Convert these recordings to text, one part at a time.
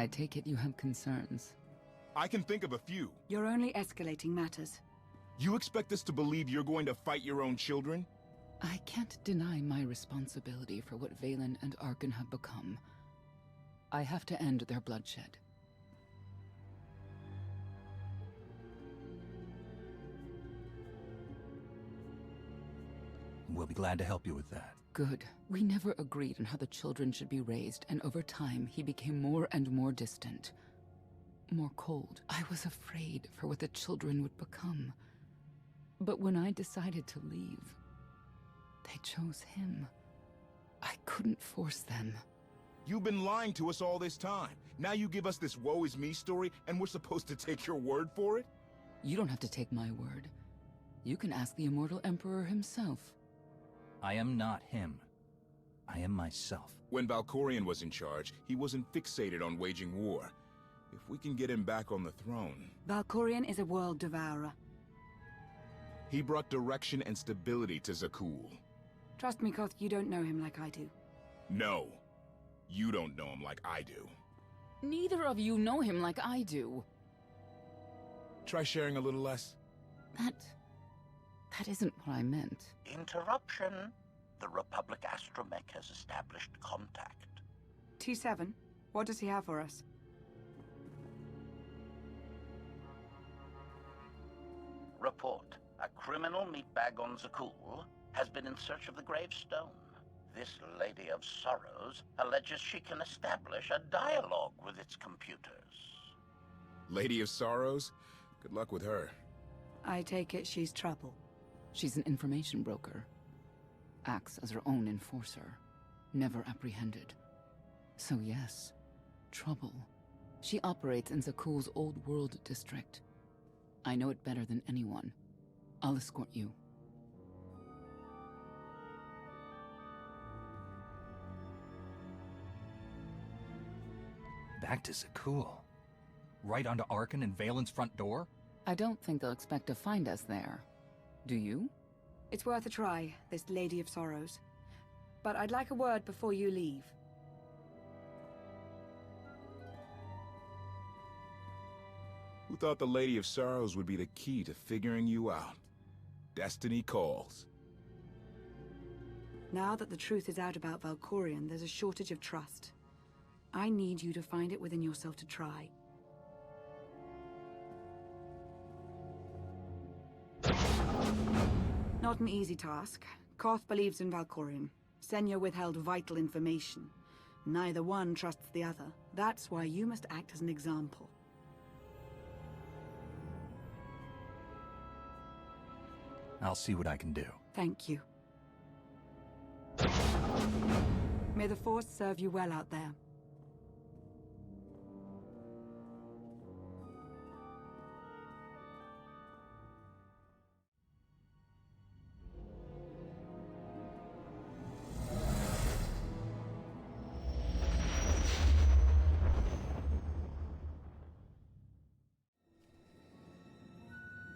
I take it you have concerns. I can think of a few. You're only escalating matters. You expect us to believe you're going to fight your own children? I can't deny my responsibility for what Valen and Arkan have become. I have to end their bloodshed. We'll be glad to help you with that. Good. We never agreed on how the children should be raised, and over time, he became more and more distant. More cold. I was afraid for what the children would become. But when I decided to leave, they chose him. I couldn't force them. You've been lying to us all this time. Now you give us this woe is me story, and we're supposed to take your word for it? You don't have to take my word. You can ask the Immortal Emperor himself. I am not him. I am myself. When Valkorion was in charge, he wasn't fixated on waging war. If we can get him back on the throne... Valkorion is a world devourer. He brought direction and stability to Zakul. Trust me, Koth, you don't know him like I do. No. You don't know him like I do. Neither of you know him like I do. Try sharing a little less. That isn't what I meant. Interruption. The Republic astromech has established contact. T7, what does he have for us? Report. A criminal meatbag on Zakul has been in search of the gravestone. This Lady of Sorrows alleges she can establish a dialogue with its computers. Lady of Sorrows? Good luck with her. I take it she's trouble. She's an information broker. Acts as her own enforcer. Never apprehended. So yes, trouble. She operates in Zakul's old world district. I know it better than anyone. I'll escort you. Back to Zakul. Right onto Arkan and Valen's front door? I don't think they'll expect to find us there. Do you? It's worth a try, this Lady of Sorrows. But I'd like a word before you leave. Who thought the Lady of Sorrows would be the key to figuring you out? Destiny calls. Now that the truth is out about Valkorion, there's a shortage of trust. I need you to find it within yourself to try. Not an easy task. Koth believes in Valkorion. Senya withheld vital information. Neither one trusts the other. That's why you must act as an example. I'll see what I can do. Thank you. May the Force serve you well out there.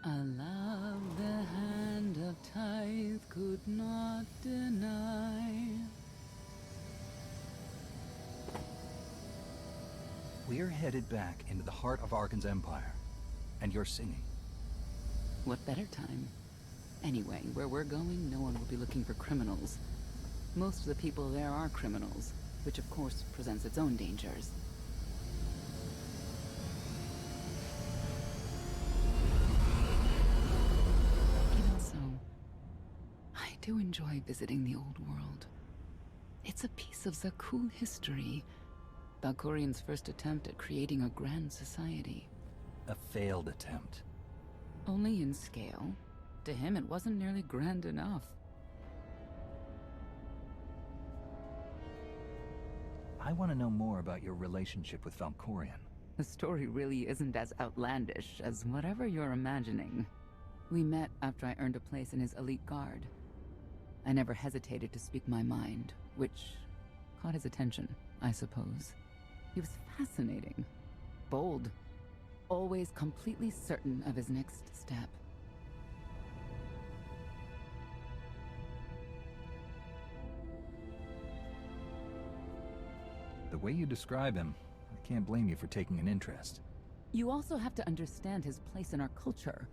A love the hand of tithe could not deny. We're headed back into the heart of Arkan's empire. And you're singing. What better time? Anyway, where we're going, no one will be looking for criminals. Most of the people there are criminals, which of course presents its own dangers. I do enjoy visiting the old world. It's a piece of Zakul history. Valkorion's first attempt at creating a grand society. A failed attempt. Only in scale. To him, it wasn't nearly grand enough. I want to know more about your relationship with Valkorion. The story really isn't as outlandish as whatever you're imagining. We met after I earned a place in his elite guard. I never hesitated to speak my mind, which caught his attention, I suppose. He was fascinating, bold, always completely certain of his next step. The way you describe him, I Can't blame you for taking an interest. You also have to understand his place in our culture,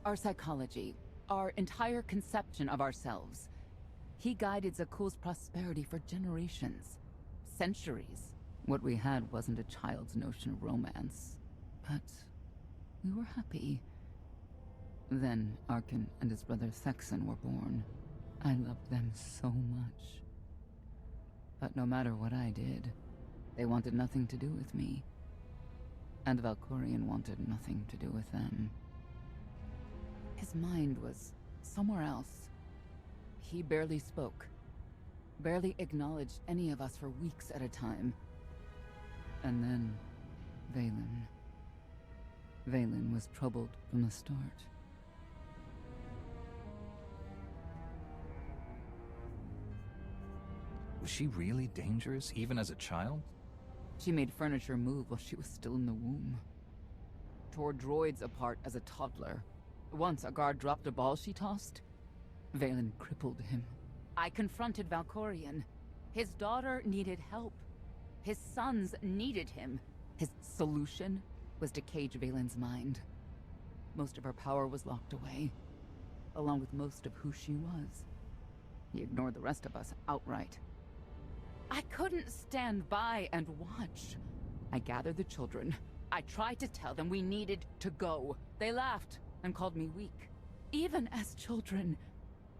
our psychology, our entire conception of ourselves. He guided Zakuul's prosperity for generations, centuries. What we had wasn't a child's notion of romance, but we were happy. Then Arkin and his brother Thexan were born. I loved them so much. But no matter what I did, they wanted nothing to do with me. And Valkorion wanted nothing to do with them. His mind was somewhere else. He barely spoke, barely acknowledged any of us for weeks at a time. And then, Vaylin. Vaylin was troubled from the start. Was she really dangerous, even as a child? She made furniture move while she was still in the womb. Tore droids apart as a toddler. Once a guard dropped a ball she tossed. Vaylin crippled him. I confronted Valkorion. His daughter needed help. His sons needed him. His solution was to cage Vaylin's mind. Most of her power was locked away, along with most of who she was. He ignored the rest of us outright. I couldn't stand by and watch. I gathered the children. I tried to tell them we needed to go. They laughed and called me weak. Even as children,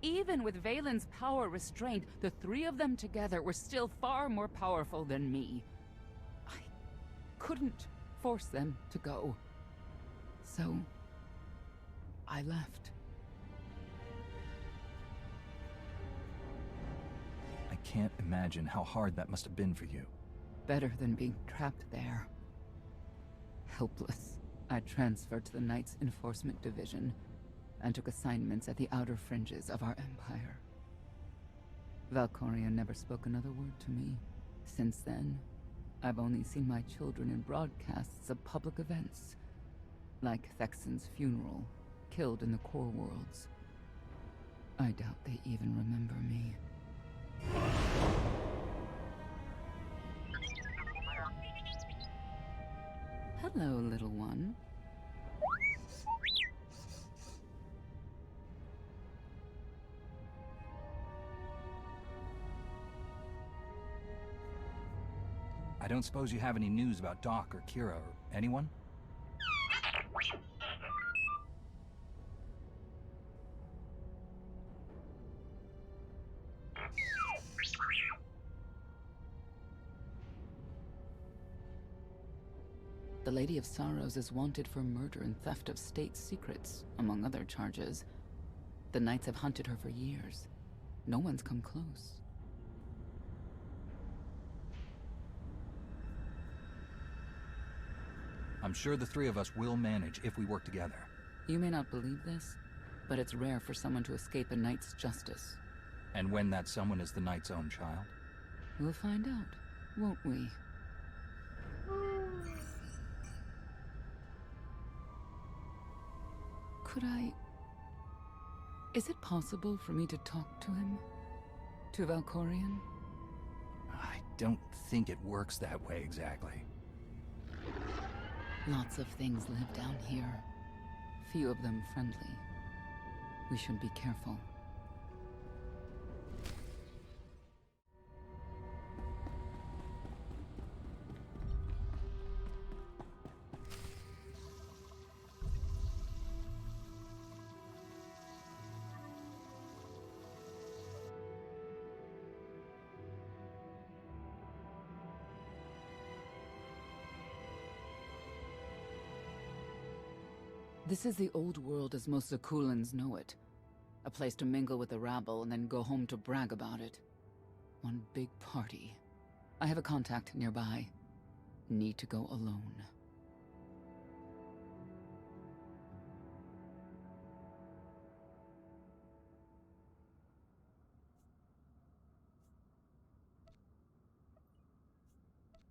even with Vaylin's power restrained, the three of them together were still far more powerful than me. I couldn't force them to go. So, I left. I can't imagine how hard that must have been for you. Better than being trapped there. Helpless, I transferred to the Knights Enforcement Division and took assignments at the outer fringes of our empire. Valkorion never spoke another word to me. Since then, I've only seen my children in broadcasts of public events, like Thexan's funeral, killed in the core worlds. I doubt they even remember me. Hello, little one. I don't suppose you have any news about Doc or Kira or anyone? The Lady of Sorrows is wanted for murder and theft of state secrets, among other charges. The Knights have hunted her for years. No one's come close. I'm sure the three of us will manage if we work together. You may not believe this, but it's rare for someone to escape a knight's justice. And when that someone is the knight's own child? We'll find out, won't we? Could I... Is it possible for me to talk to him? To Valkorion? I don't think it works that way exactly. Lots of things live down here. Few of them friendly. We should be careful. This is the old world as most Zakuulans know it. A place to mingle with the rabble and then go home to brag about it. One big party. I have a contact nearby. Need to go alone.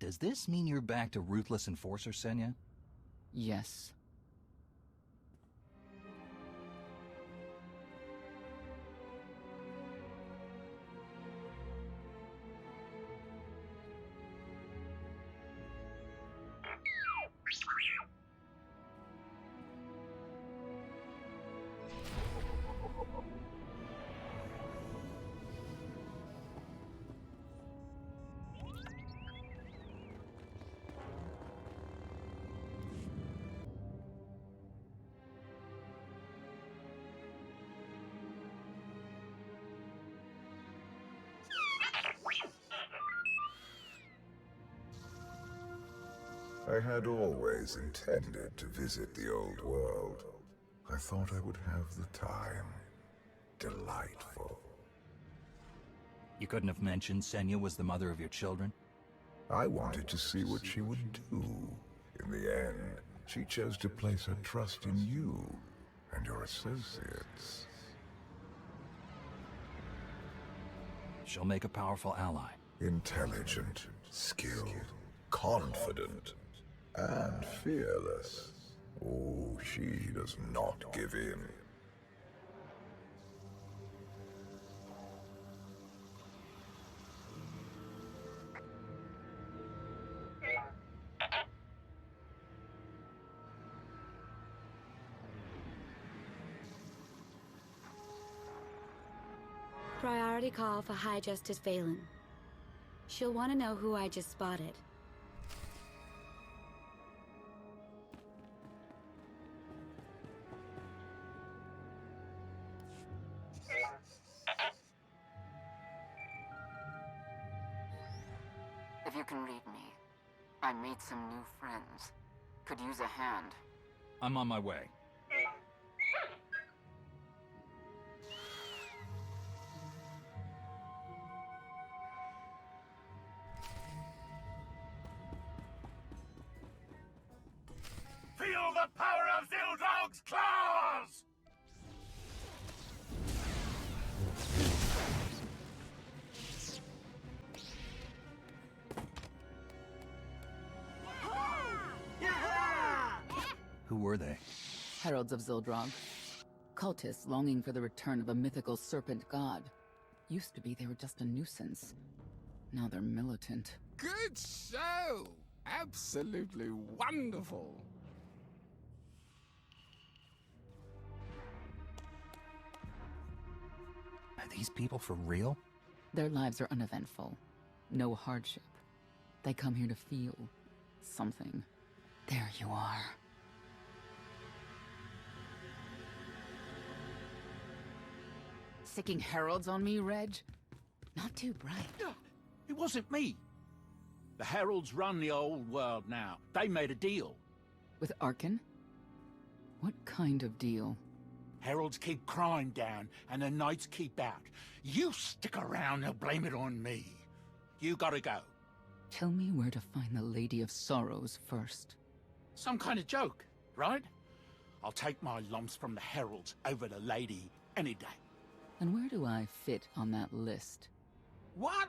Does this mean you're back to Ruthless Enforcer, Senya? Yes. I had always intended to visit the old world. I thought I would have the time. Delightful. You couldn't have mentioned Senya was the mother of your children? I wanted to see what she would do. In the end, she chose to place her trust in you and your associates. She'll make a powerful ally. Intelligent, skilled, confident, and fearless. Oh, she does not give in. Priority call for High Justice Valen. She'll want to know who I just spotted. If you can read me, I made some new friends. Could use a hand. I'm on my way. Feel the power of Zildrog's claws! Who were they? Heralds of Zildrog. Cultists longing for the return of a mythical serpent god. Used to be they were just a nuisance. Now they're militant. Good show! Absolutely wonderful! Are these people for real? Their lives are uneventful. No hardship. They come here to feel something. There you are. Sicking heralds on me, Reg? Not too bright. It wasn't me. The heralds run the old world now. They made a deal. With Arkan? What kind of deal? Heralds keep crime down, and the knights keep out. You stick around, they'll blame it on me. You gotta go. Tell me where to find the Lady of Sorrows first. Some kind of joke, right? I'll take my lumps from the heralds over the lady any day. And where do I fit on that list? What?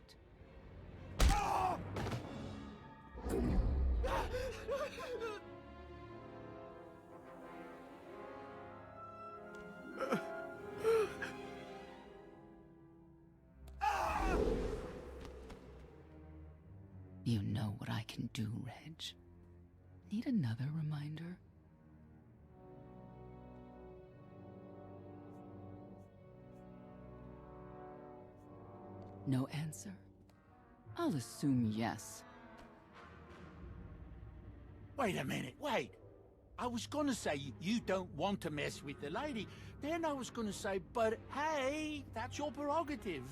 You know what I can do, Reg. Need another reminder? No answer? I'll assume yes. Wait a minute, wait. I was gonna say you don't want to mess with the lady. Then I was gonna say, but hey, that's your prerogative.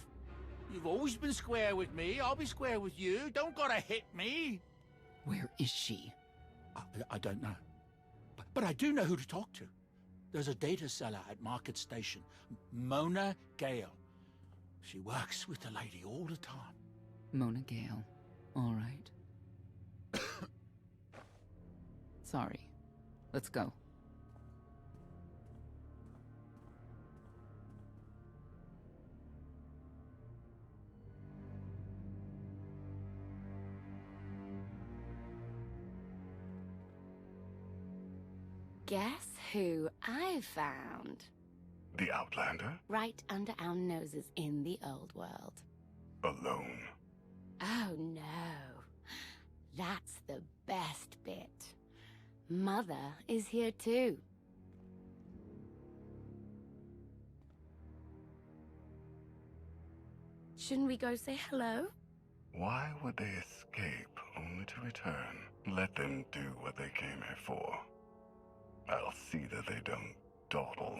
You've always been square with me, I'll be square with you. Don't gotta hit me. Where is she? I don't know. But I do know who to talk to. There's a data seller at Market Station, Mona Gale. She works with the lady all the time. Mona Gale. All right. Sorry. Let's go. Guess who I found? The Outlander? Right under our noses in the old world. Alone. Oh no. That's the best bit. Mother is here too. Shouldn't we go say hello? Why would they escape only to return? Let them do what they came here for. I'll see that they don't dawdle.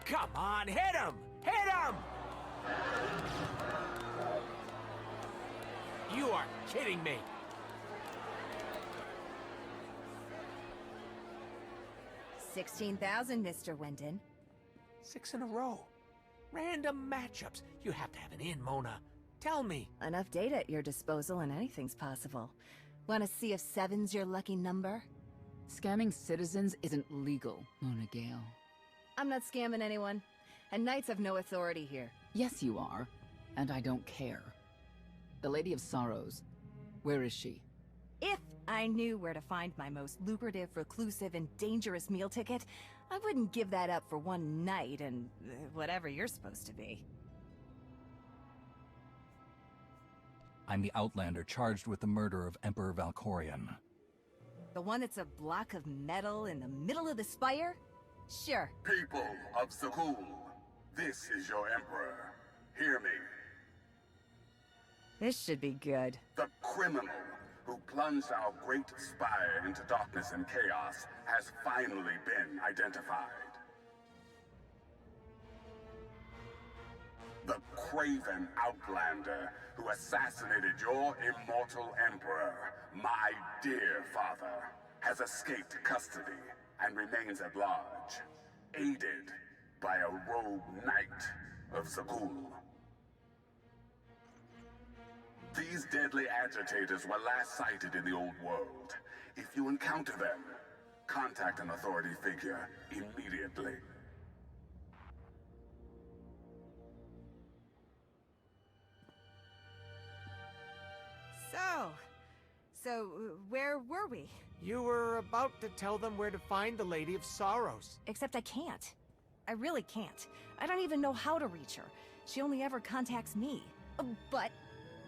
Come on, hit him! Hit him! You are kidding me. 16,000, Mr. Wyndon. 6 in a row. Random matchups. You have to have an in, Mona. Tell me. Enough data at your disposal and anything's possible. Want to see if 7's your lucky number? Scamming citizens isn't legal, Mona Gale. I'm not scamming anyone. And knights have no authority here. Yes, you are. And I don't care. The Lady of Sorrows. Where is she? If I knew where to find my most lucrative, reclusive, and dangerous meal ticket, I wouldn't give that up for one night and whatever you're supposed to be. I'm the Outlander charged with the murder of Emperor Valkorion. The one that's a block of metal in the middle of the spire? Sure. People of Zakul, this is your Emperor. Hear me. This should be good. The criminal who plunged our great spire into darkness and chaos has finally been identified. The craven Outlander who assassinated your immortal Emperor, my dear father, has escaped custody and remains at large, aided by a rogue knight of Zakul. These deadly agitators were last sighted in the old world. If you encounter them, contact an authority figure immediately. So, where were we? You were about to tell them where to find the Lady of Sorrows. Except I can't. I really can't. I don't even know how to reach her. She only ever contacts me. But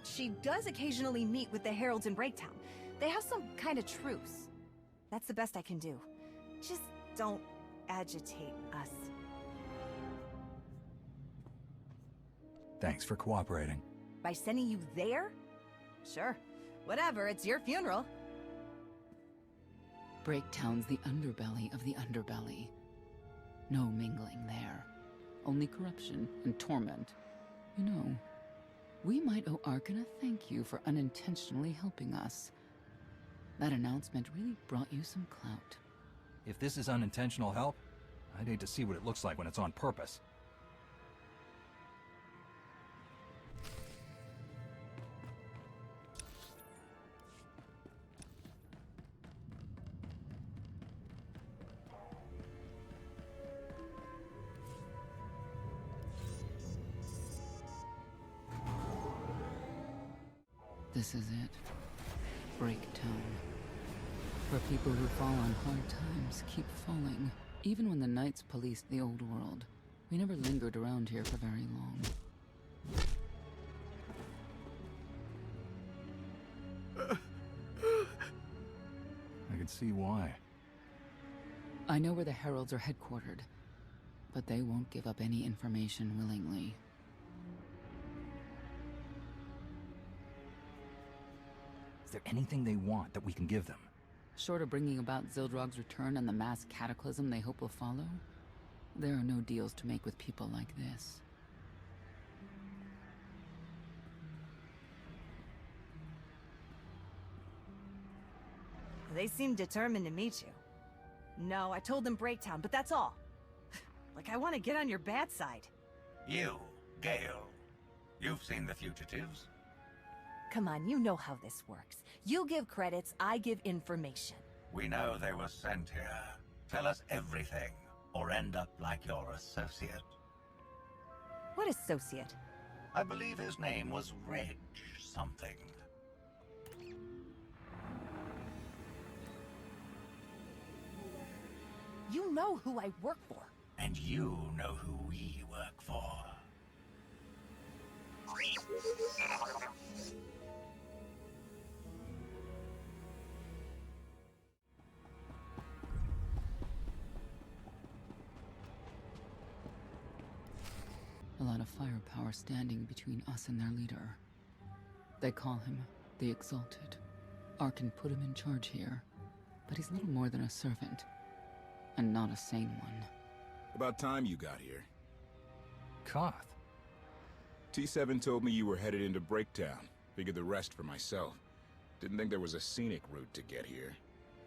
she does occasionally meet with the Heralds in Breaktown. They have some kind of truce. That's the best I can do. Just don't agitate us. Thanks for cooperating. By sending you there? Sure. Whatever, it's your funeral. Breaktown's the underbelly of the underbelly. No mingling there. Only corruption and torment. You know, we might owe Arkan a thank you for unintentionally helping us. That announcement really brought you some clout. If this is unintentional help, I'd hate to see what it looks like when it's on purpose. This is it. Breaktown. Where people who fall on hard times keep falling. Even when the Knights policed the old world, we never lingered around here for very long. I can see why. I know where the Heralds are headquartered, but they won't give up any information willingly. Is there anything they want that we can give them? Short of bringing about Zildrog's return and the mass cataclysm they hope will follow, there are no deals to make with people like this. They seem determined to meet you. No, I told them Breaktown, but that's all. Like, I want to get on your bad side. You, Gale. You've seen the fugitives. Come on, you know how this works. You give credits, I give information. We know they were sent here. Tell us everything, or end up like your associate. What associate? I believe his name was Reg something. You know who I work for. And you know who we work for. A lot of firepower standing between us and their leader. They call him the Exalted. Arkan put him in charge here, but he's little more than a servant, and not a sane one. About time you got here. Koth. T7 told me you were headed into Breaktown. Figured the rest for myself. Didn't think there was a scenic route to get here.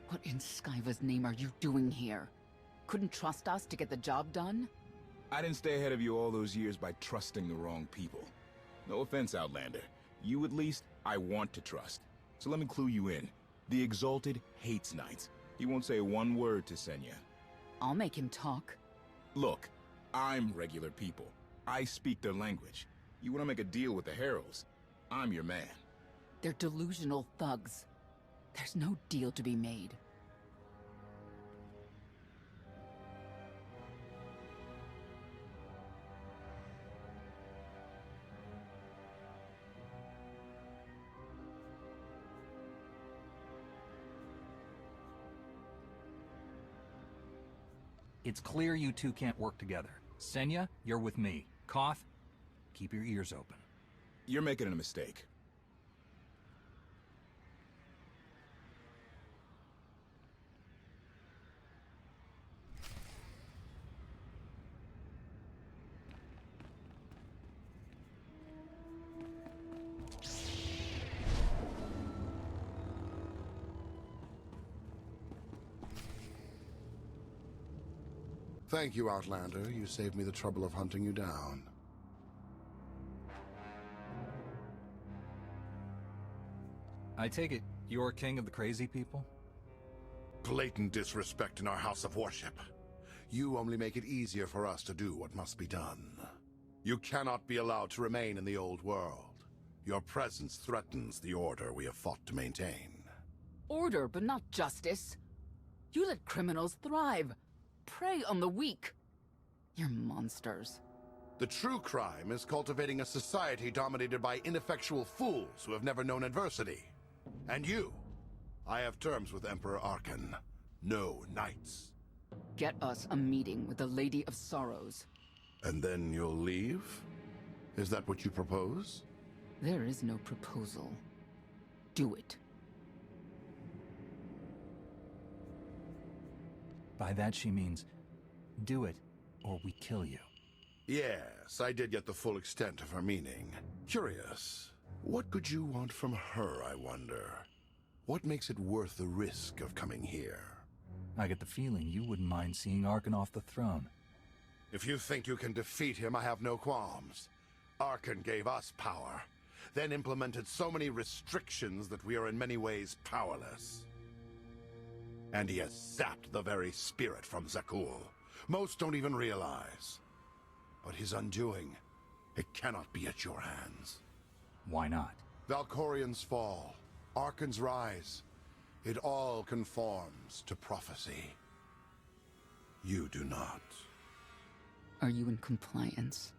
What in Skyva's name are you doing here? Couldn't trust us to get the job done? I didn't stay ahead of you all those years by trusting the wrong people. No offense, Outlander. You at least, I want to trust. So let me clue you in. The Exalted hates Knights. He won't say one word to Senya. I'll make him talk. Look, I'm regular people. I speak their language. You want to make a deal with the Heralds? I'm your man. They're delusional thugs. There's no deal to be made. It's clear you two can't work together. Senya, you're with me. Koth, keep your ears open. You're making a mistake. Thank you, Outlander. You saved me the trouble of hunting you down. I take it you're king of the crazy people? Blatant disrespect in our house of worship. You only make it easier for us to do what must be done. You cannot be allowed to remain in the old world. Your presence threatens the order we have fought to maintain. Order, but not justice. You let criminals thrive. Prey on the weak. You're monsters. The true crime is cultivating a society dominated by ineffectual fools who have never known adversity. And you. I have terms with Emperor Arkan. No knights. Get us a meeting with the Lady of Sorrows. And then you'll leave? Is that what you propose? There is no proposal. Do it. By that she means, do it, or we kill you. Yes, I did get the full extent of her meaning. Curious. What could you want from her, I wonder? What makes it worth the risk of coming here? I get the feeling you wouldn't mind seeing Arkan off the throne. If you think you can defeat him, I have no qualms. Arkan gave us power, then implemented so many restrictions that we are in many ways powerless. And he has sapped the very spirit from Zakul. Most don't even realize. But his undoing, it cannot be at your hands. Why not? Valkorian's fall, Arkan's rise. It all conforms to prophecy. You do not. Are you in compliance?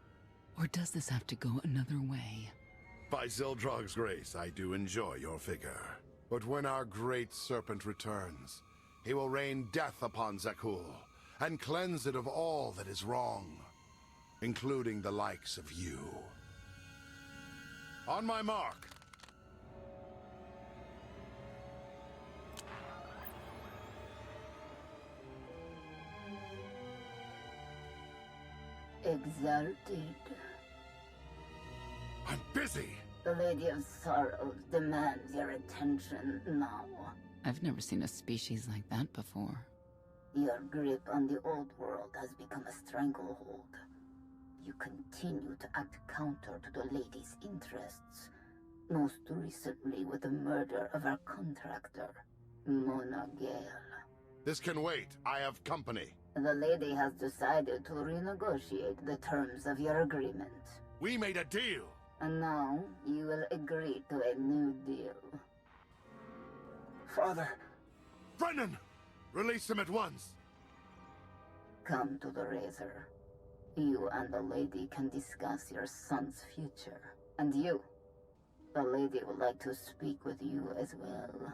Or does this have to go another way? By Zildrog's grace, I do enjoy your figure. But when our great serpent returns, he will rain death upon Zakul, and cleanse it of all that is wrong, including the likes of you. On my mark! Exalted. I'm busy! The Lady of Sorrows demands your attention now. I've never seen a species like that before. Your grip on the old world has become a stranglehold. You continue to act counter to the Lady's interests, most recently with the murder of our contractor, Mona Gale. This can wait. I have company. The Lady has decided to renegotiate the terms of your agreement. We made a deal! And now, you will agree to a new deal. Father! Brennan! Release him at once! Come to the Razor. You and the Lady can discuss your son's future. And you. The Lady would like to speak with you as well.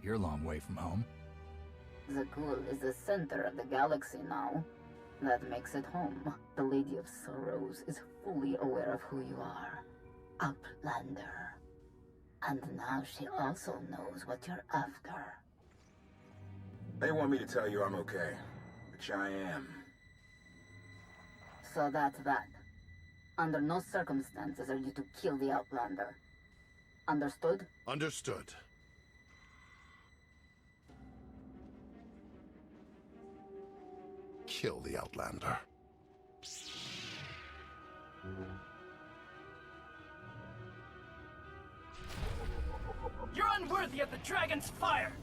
You're a long way from home. Zakul is the center of the galaxy now. That makes it home. The Lady of Sorrows is fully aware of who you are. Outlander. And now she also knows what you're after. They want me to tell you I'm okay, which I am. So that's that. Under no circumstances are you to kill the Outlander. Understood? Understood. Kill the Outlander. You're unworthy of the dragon's fire!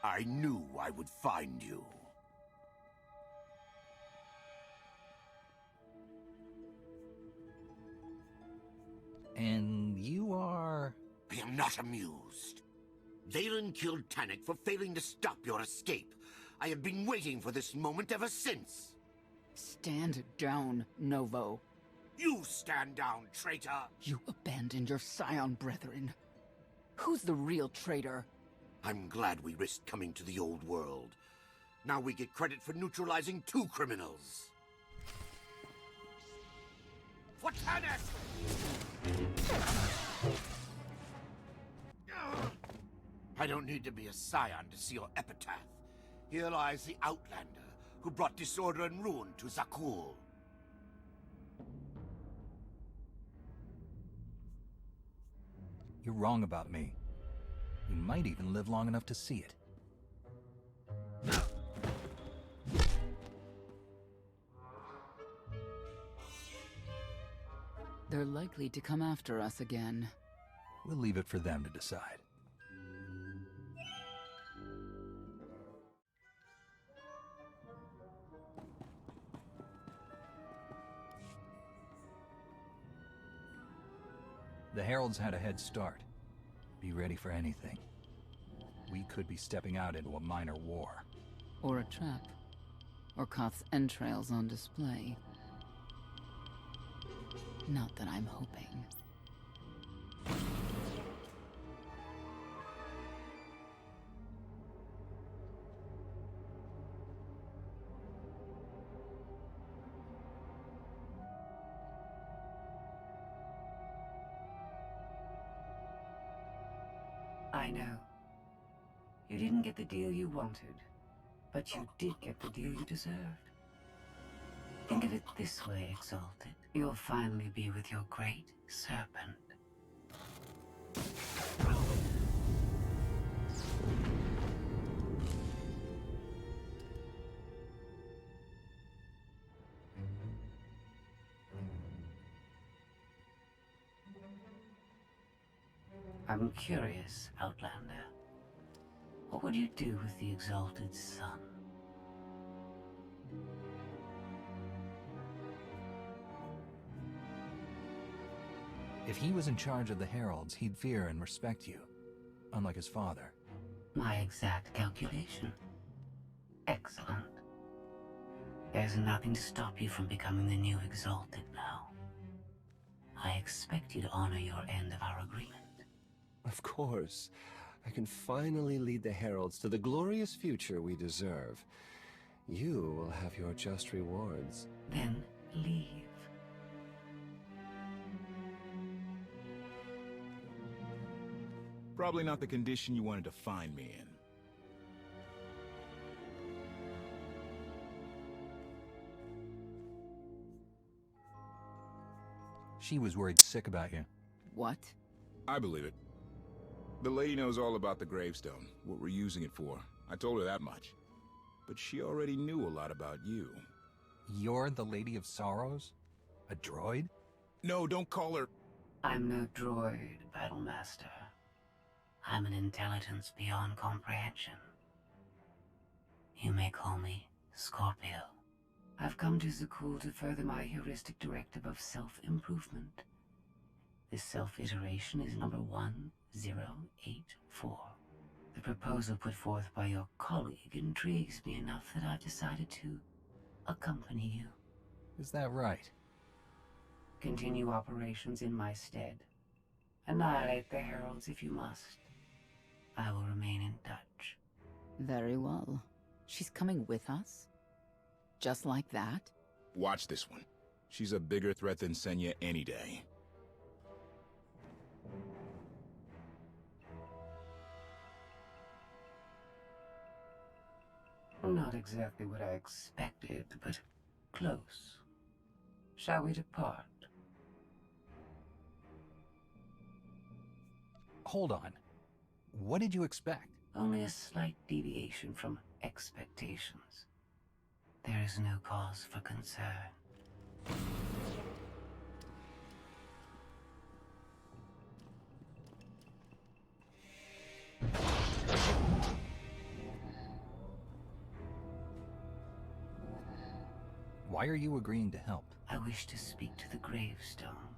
I knew I would find you. And you are... I am not amused. Valen killed Tannic for failing to stop your escape. I have been waiting for this moment ever since. Stand down, Novo. You stand down, traitor! You abandoned your scion brethren. Who's the real traitor? I'm glad we risked coming to the old world. Now we get credit for neutralizing 2 criminals. For Tannic! I don't need to be a scion to see your epitaph. Here lies the Outlander, who brought disorder and ruin to Zakul. You're wrong about me. You might even live long enough to see it. They're likely to come after us again. We'll leave it for them to decide. The Heralds had a head start. Be ready for anything. We could be stepping out into a minor war. Or a trap. Or Koth's entrails on display. Not that I'm hoping. I know. You didn't get the deal you wanted, but you did get the deal you deserved. Think of it this way, Exalted. You'll finally be with your great serpent. I'm curious, Outlander. What would you do with the Exalted Sun? If he was in charge of the Heralds, he'd fear and respect you, unlike his father. My exact calculation. Excellent. There's nothing to stop you from becoming the new Exalted now. I expect you to honor your end of our agreement. Of course. I can finally lead the Heralds to the glorious future we deserve. You will have your just rewards. Then leave. Probably not the condition you wanted to find me in. She was worried sick about you. What? I believe it. The lady knows all about the gravestone, what we're using it for. I told her that much. But she already knew a lot about you. You're the Lady of Sorrows? A droid? No, don't call her... I'm no droid, Battlemaster. I'm an intelligence beyond comprehension. You may call me Scorpio. I've come to Zakul to further my heuristic directive of self-improvement. This self-iteration is number 1084. The proposal put forth by your colleague intrigues me enough that I've decided to accompany you. Is that right? Continue operations in my stead. Annihilate the heralds if you must. I will remain in touch. Very well. She's coming with us? Just like that? Watch this one. She's a bigger threat than Senya any day. Not exactly what I expected, but close. Shall we depart? Hold on. What did you expect? Only a slight deviation from expectations. There is no cause for concern. Why are you agreeing to help? I wish to speak to the gravestone.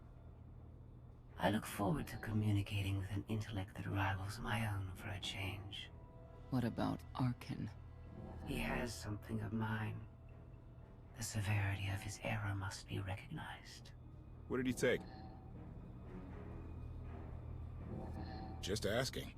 I look forward to communicating with an intellect that rivals my own for a change. What about Arkin? He has something of mine. The severity of his error must be recognized. What did he take? Just asking.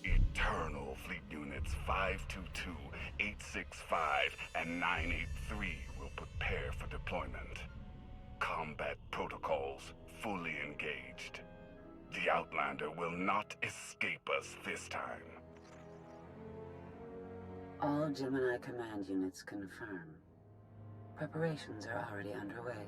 Eternal Fleet Units 522, 865, and 983 will prepare for deployment. Combat protocols fully engaged. The Outlander will not escape us this time. All Gemini command units confirm. Preparations are already underway.